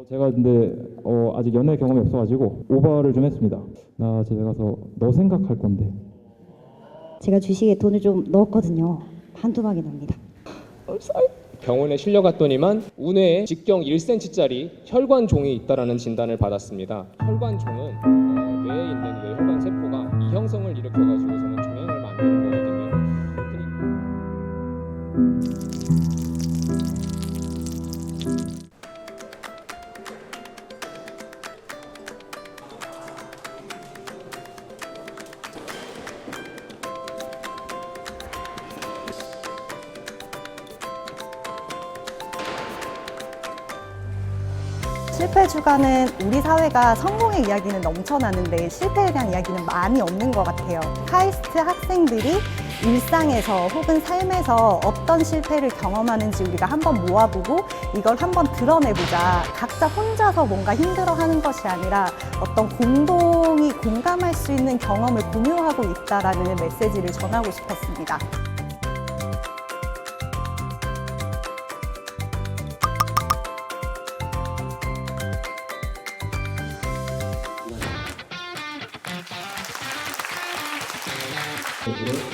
제가 근데 아직 연애 경험이 없어가지고 오버를 좀 했습니다. 나 집에 가서 너 생각할 건데. 제가 주식에 돈을 좀 넣었거든요. 반토막이 납니다. 병원에 실려갔더니만 우뇌에 직경 1cm짜리 혈관종이 있다라는 진단을 받았습니다. 혈관종은 뇌에 있는 뇌혈관 세포가 이형성을 일으켜가지고서는 종양을 만드는 거거든요. 실패 주간은 우리 사회가 성공의 이야기는 넘쳐나는데 실패에 대한 이야기는 많이 없는 것 같아요. 카이스트 학생들이 일상에서 혹은 삶에서 어떤 실패를 경험하는지 우리가 한번 모아보고 이걸 한번 드러내보자. 각자 혼자서 뭔가 힘들어하는 것이 아니라 어떤 공동이 공감할 수 있는 경험을 공유하고 있다라는 메시지를 전하고 싶었습니다.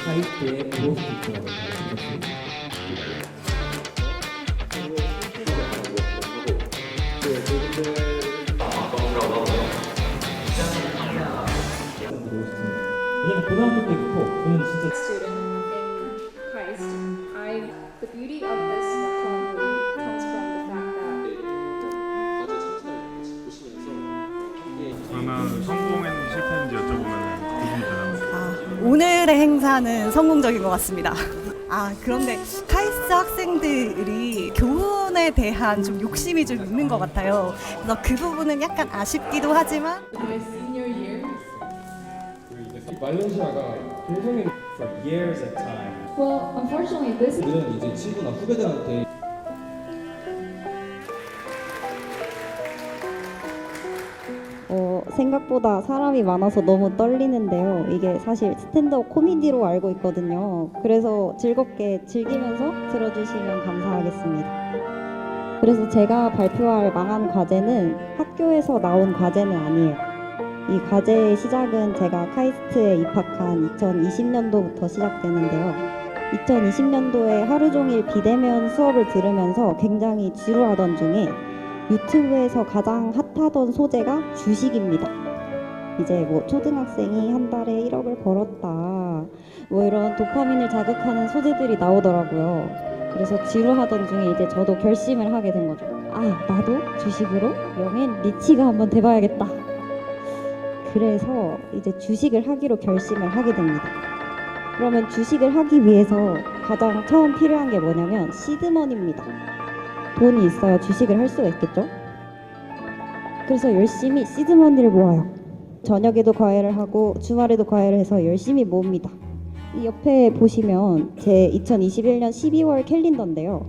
카이스트의 브로스티라고 말했습니다. 왜냐면 고등학교 때부터 저는 진짜 student in Christ, the beauty of this Nakhon comes from the fact that 그러면 성공했는지 실패했는지 여쭤보면 기분이 되나요? 오늘의 행사는 성공적인 것 같습니다. 그런데 카이스트 학생들이 교훈에 대한 좀 욕심이 좀 있는 것 같아요. 그래서 그 부분은 약간 아쉽기도 하지만 my senior year. 말레이시아가 동성애 For years at time. Well, unfortunately, this is 우리는 이제 친구나 후배들한테 생각보다 사람이 많아서 너무 떨리는데요. 이게 사실 스탠드업 코미디로 알고 있거든요. 그래서 즐겁게 즐기면서 들어주시면 감사하겠습니다. 그래서 제가 발표할 망한 과제는 학교에서 나온 과제는 아니에요. 이 과제의 시작은 제가 카이스트에 입학한 2020년도부터 시작되는데요. 2020년도에 하루 종일 비대면 수업을 들으면서 굉장히 지루하던 중에 유튜브에서 가장 핫하던 소재가 주식입니다. 이제 뭐 초등학생이 한 달에 1억을 벌었다, 뭐 이런 도파민을 자극하는 소재들이 나오더라고요. 그래서 지루하던 중에 이제 저도 결심을 하게 된 거죠. 나도 주식으로 영앤 리치가 한번 돼봐야겠다. 그래서 이제 주식을 하기로 결심을 하게 됩니다. 그러면 주식을 하기 위해서 가장 처음 필요한 게 뭐냐면 시드머니입니다. 돈이 있어야 주식을 할 수가 있겠죠? 그래서 열심히 시드머니를 모아요. 저녁에도 과외를 하고 주말에도 과외를 해서 열심히 모읍니다. 이 옆에 보시면 제 2021년 12월 캘린더인데요.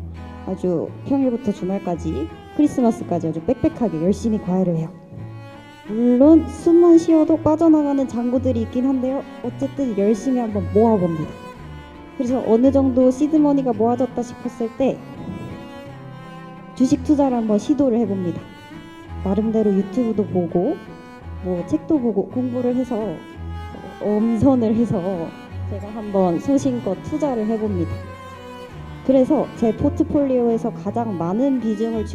아주 평일부터 주말까지 크리스마스까지 아주 빽빽하게 열심히 과외를 해요. 물론 숨만 쉬어도 빠져나가는 잔고들이 있긴 한데요. 어쨌든 열심히 한번 모아봅니다. 그래서 어느 정도 시드머니가 모아졌다 싶었을 때 주식 투자를 한번 시도를 해봅니다. 나름대로 유튜브도 보고 뭐 책도 보고 공부를 해서 엄선을 해서 제가 한번 소신껏 투자를 해봅니다. 그래서 제 포트폴리오에서 가장 많은 비중을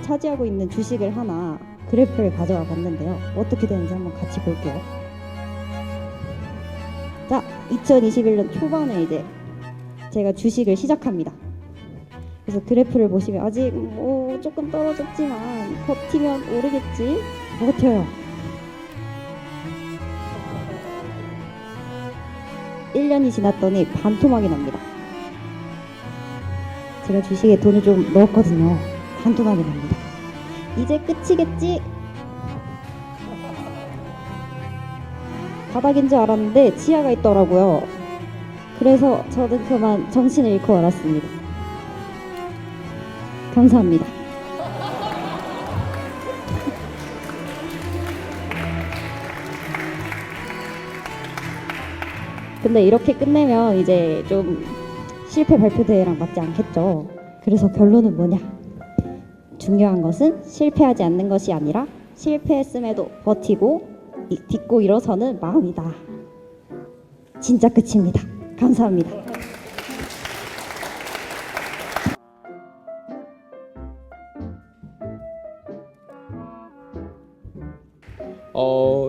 차지하고 있는 주식을 하나 그래프를 가져와 봤는데요. 어떻게 되는지 한번 같이 볼게요. 자, 2021년 초반에 이제 제가 주식을 시작합니다. 그래서 그래프를 보시면 아직 조금 떨어졌지만 버티면 오르겠지? 버텨요. 1년이 지났더니 반토막이 납니다. 제가 주식에 돈을 좀 넣었거든요. 반토막이 납니다. 이제 끝이겠지? 바닥인 줄 알았는데 지하가 있더라고요. 그래서 저는 그만 정신을 잃고 말았습니다. 감사합니다. 근데 이렇게 끝내면 이제 좀 실패 발표 대회랑 맞지 않겠죠. 그래서 결론은 뭐냐? 중요한 것은 실패하지 않는 것이 아니라 실패했음에도 버티고 딛고 일어서는 마음이다. 진짜 끝입니다. 감사합니다.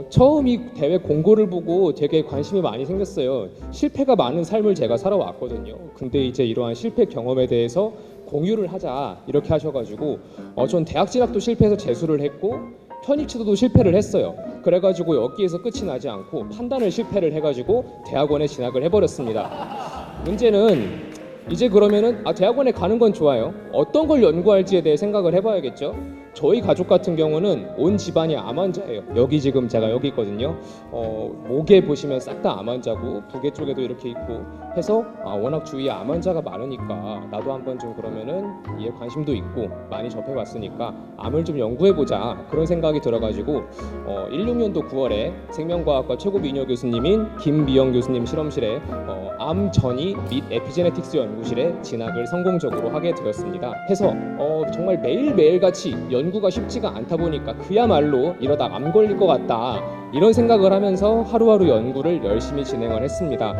처음 이 대회 공고를 보고 되게 관심이 많이 생겼어요. 실패가 많은 삶을 제가 살아왔거든요. 근데 이제 이러한 실패 경험에 대해서 공유를 하자 이렇게 하셔가지고 전 대학 진학도 실패해서 재수를 했고 편입치도도 실패를 했어요. 그래가지고 여기에서 끝이 나지 않고 판단을 실패를 해가지고 대학원에 진학을 해버렸습니다. 문제는 이제 그러면은 대학원에 가는 건 좋아요. 어떤 걸 연구할지에 대해 생각을 해봐야겠죠. 저희 가족 같은 경우는 온 집안이 암 환자예요. 여기 지금 제가 여기 있거든요. 목에 보시면 싹 다 암 환자고 부계 쪽에도 이렇게 있고 해서 워낙 주위에 암 환자가 많으니까 나도 한번 좀 그러면은 이에 관심도 있고 많이 접해봤으니까 암을 좀 연구해보자 그런 생각이 들어가지고 16년도 9월에 생명과학과 최고 미녀 교수님인 김미영 교수님 실험실에 암 전이 및 에피제네틱스 연구실에 진학을 성공적으로 하게 되었습니다. 해서 정말 매일매일 같이 연구가 쉽지가 않다 보니까 그야말로 이러다 암 걸릴 것 같다 이런 생각을 하면서 하루하루 연구를 열심히 진행을 했습니다.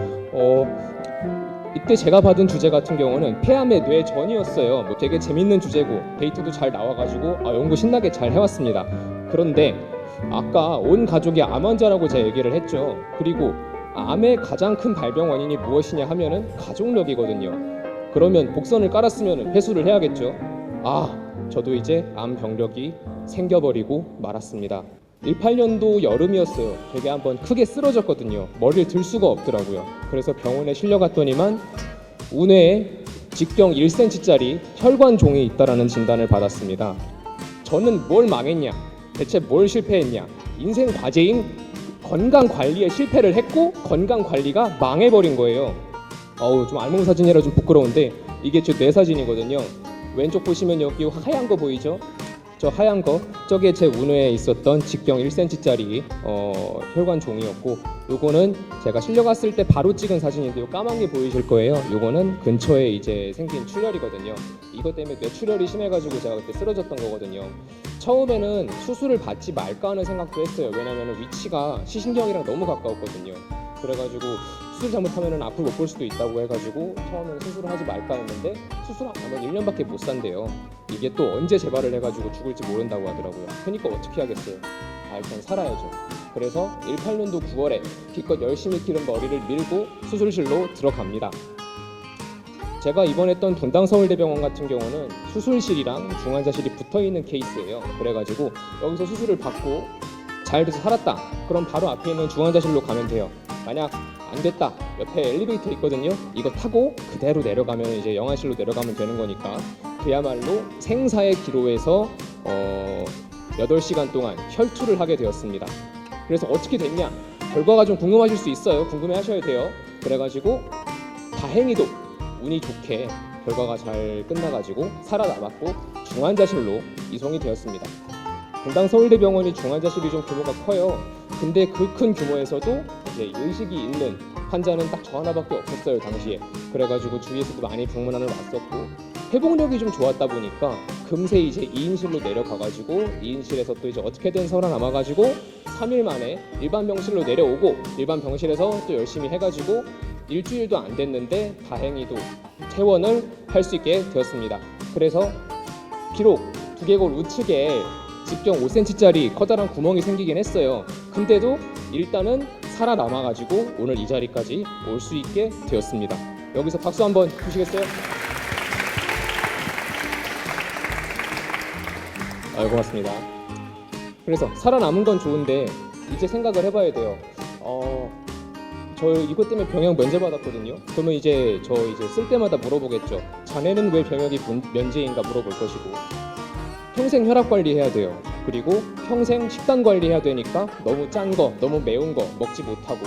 이때 제가 받은 주제 같은 경우는 폐암의 뇌전이었어요. 뭐 되게 재밌는 주제고 데이터도 잘 나와가지고 연구 신나게 잘 해왔습니다. 그런데 아까 온 가족이 암 환자라고 제가 얘기를 했죠. 그리고 암의 가장 큰 발병 원인이 무엇이냐 하면은 가족력이거든요. 그러면 복선을 깔았으면 회수를 해야겠죠. 저도 이제 암 병력이 생겨버리고 말았습니다. 18년도 여름이었어요. 되게 한번 크게 쓰러졌거든요. 머리를 들 수가 없더라고요. 그래서 병원에 실려갔더니만 우뇌에 직경 1cm짜리 혈관 종이 있다라는 진단을 받았습니다. 저는 뭘 망했냐? 대체 뭘 실패했냐? 인생 과제인 건강 관리에 실패를 했고 건강 관리가 망해버린 거예요. 좀 알몸 사진이라 좀 부끄러운데 이게 제 뇌 사진이거든요. 왼쪽 보시면 여기 하얀 거 보이죠? 저 하얀 거 저게 제 우뇌에 있었던 직경 1cm짜리 혈관 종이었고 요거는 제가 실려갔을 때 바로 찍은 사진인데 요 까만 게 보이실 거예요. 요거는 근처에 이제 생긴 출혈이거든요. 이것 때문에 뇌출혈이 심해가지고 제가 그때 쓰러졌던 거거든요. 처음에는 수술을 받지 말까 하는 생각도 했어요. 왜냐면 위치가 시신경이랑 너무 가까웠거든요. 그래가지고 수술 잘못하면 앞으로 못 볼 수도 있다고 해가지고 처음에는 수술을 하지 말까 했는데 수술 안 하면 1년밖에 못 산대요. 이게 또 언제 재발을 해가지고 죽을지 모른다고 하더라고요. 그러니까 어떻게 하겠어요. 일단 살아야죠. 그래서 18년도 9월에 기껏 열심히 기른 머리를 밀고 수술실로 들어갑니다. 제가 입원했던 분당서울대병원 같은 경우는 수술실이랑 중환자실이 붙어있는 케이스예요. 그래가지고 여기서 수술을 받고 잘 돼서 살았다. 그럼 바로 앞에 있는 중환자실로 가면 돼요. 만약 안 됐다. 옆에 엘리베이터 있거든요. 이거 타고 그대로 내려가면 이제 영안실로 내려가면 되는 거니까 그야말로 생사의 기로에서 8시간 동안 혈투를 하게 되었습니다. 그래서 어떻게 됐냐? 결과가 좀 궁금하실 수 있어요. 궁금해하셔야 돼요. 그래가지고 다행히도 운이 좋게 결과가 잘 끝나가지고 살아남았고 중환자실로 이송이 되었습니다. 분당서울대병원이 중환자실이 좀 규모가 커요. 근데 그 큰 규모에서도 이제 의식이 있는 환자는 딱 저 하나밖에 없었어요 당시에. 그래가지고 주위에서도 많이 방문하러 왔었고 회복력이 좀 좋았다 보니까 금세 이제 2인실로 내려가가지고 2인실에서 또 이제 어떻게든 살아남아가지고 3일 만에 일반 병실로 내려오고 일반 병실에서 또 열심히 해가지고 일주일도 안 됐는데 다행히도 퇴원을 할 수 있게 되었습니다. 그래서 비록 두개골 우측에 직경 5cm짜리 커다란 구멍이 생기긴 했어요. 근데도 일단은 살아남아가지고 오늘 이 자리까지 올 수 있게 되었습니다. 여기서 박수 한번 주시겠어요? 고맙습니다. 그래서 살아남은 건 좋은데 이제 생각을 해봐야 돼요. 저 이것 때문에 병역 면제 받았거든요. 그러면 이제 저 쓸 때마다 물어보겠죠. 자네는 왜 병역이 면제인가 물어볼 것이고 평생 혈압 관리해야 돼요. 그리고 평생 식단 관리해야 되니까 너무 짠 거, 너무 매운 거 먹지 못하고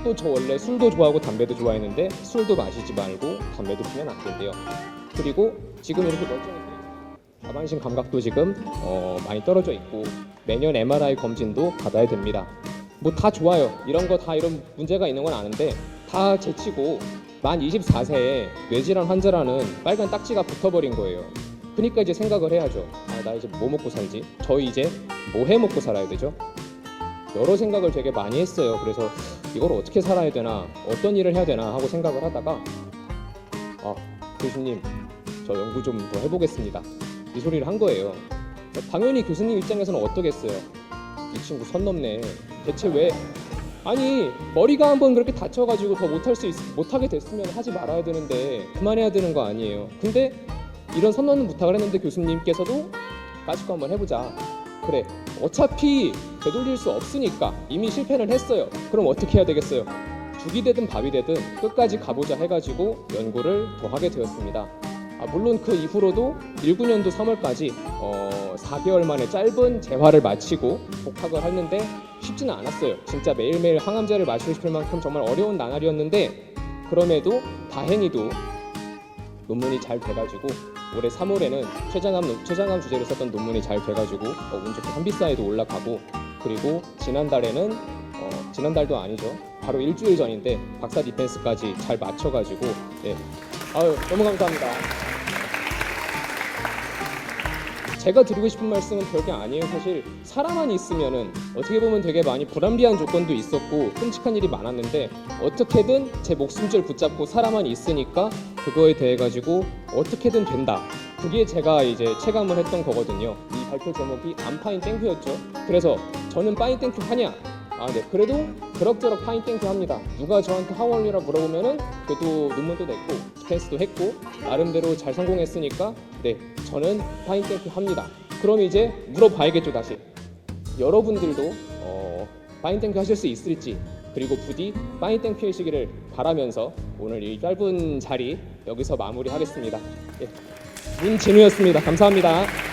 또 저 원래 술도 좋아하고 담배도 좋아했는데 술도 마시지 말고 담배도 피면 안 된대요. 그리고 지금 이렇게 멀쩡해서 하반신 감각도 지금 많이 떨어져 있고 매년 MRI 검진도 받아야 됩니다. 뭐 다 좋아요. 이런 거 다 이런 문제가 있는 건 아는데 다 제치고 만 24세에 뇌질환 환자라는 빨간 딱지가 붙어버린 거예요. 그러니까 이제 생각을 해야죠. 아, 나 이제 뭐 먹고 살지? 저 이제 뭐 해 먹고 살아야 되죠? 여러 생각을 되게 많이 했어요. 그래서 이걸 어떻게 살아야 되나, 어떤 일을 해야 되나 하고 생각을 하다가 교수님, 저 연구 좀 더 해보겠습니다. 이 소리를 한 거예요. 당연히 교수님 입장에서는 어떠겠어요? 이 친구 선 넘네. 대체 왜? 아니, 머리가 한번 그렇게 다쳐가지고 더 못하게 됐으면 하지 말아야 되는데 그만해야 되는 거 아니에요. 근데 이런 선 넘는 부탁을 했는데 교수님께서도 까짓거 한번 해보자. 그래, 어차피 되돌릴 수 없으니까 이미 실패를 했어요. 그럼 어떻게 해야 되겠어요? 죽이 되든 밥이 되든 끝까지 가보자 해가지고 연구를 더 하게 되었습니다. 물론 그 이후로도 19년도 3월까지 4개월 만에 짧은 재활을 마치고 복학을 했는데 쉽지는 않았어요. 진짜 매일매일 항암제를 마시고 싶을 만큼 정말 어려운 나날이었는데 그럼에도 다행히도 논문이 잘 돼가지고 올해 3월에는 췌장암 주제로 썼던 논문이 잘 돼가지고 운 좋게 한비사에도 올라가고, 그리고 지난달도 아니죠, 바로 일주일 전인데 박사 디펜스까지 잘 맞춰가지고 너무 감사합니다. 제가 드리고 싶은 말씀은 별게 아니에요. 사실 사람만 있으면은 어떻게 보면 되게 많이 불합리한 조건도 있었고 끔찍한 일이 많았는데 어떻게든 제 목숨줄 붙잡고 사람만 있으니까 그거에 대해 가지고 어떻게든 된다. 그게 제가 이제 체감을 했던 거거든요. 이 발표 제목이 I'm fine thank you였죠. 그래서 저는 fine thank you 하냐? 네, 그래도 그럭저럭 fine thank you 합니다. 누가 저한테 how are you라 물어보면은 그래도 논문도 냈고 디펜스도 했고 나름대로 잘 성공했으니까 네, 저는 fine thank you 합니다. 그럼 이제 물어봐야겠죠. 다시 여러분들도 fine thank you 하실 수 있을지, 그리고 부디 fine thank you 하시기를 바라면서 오늘 이 짧은 자리 여기서 마무리하겠습니다. 문진우였습니다. 감사합니다.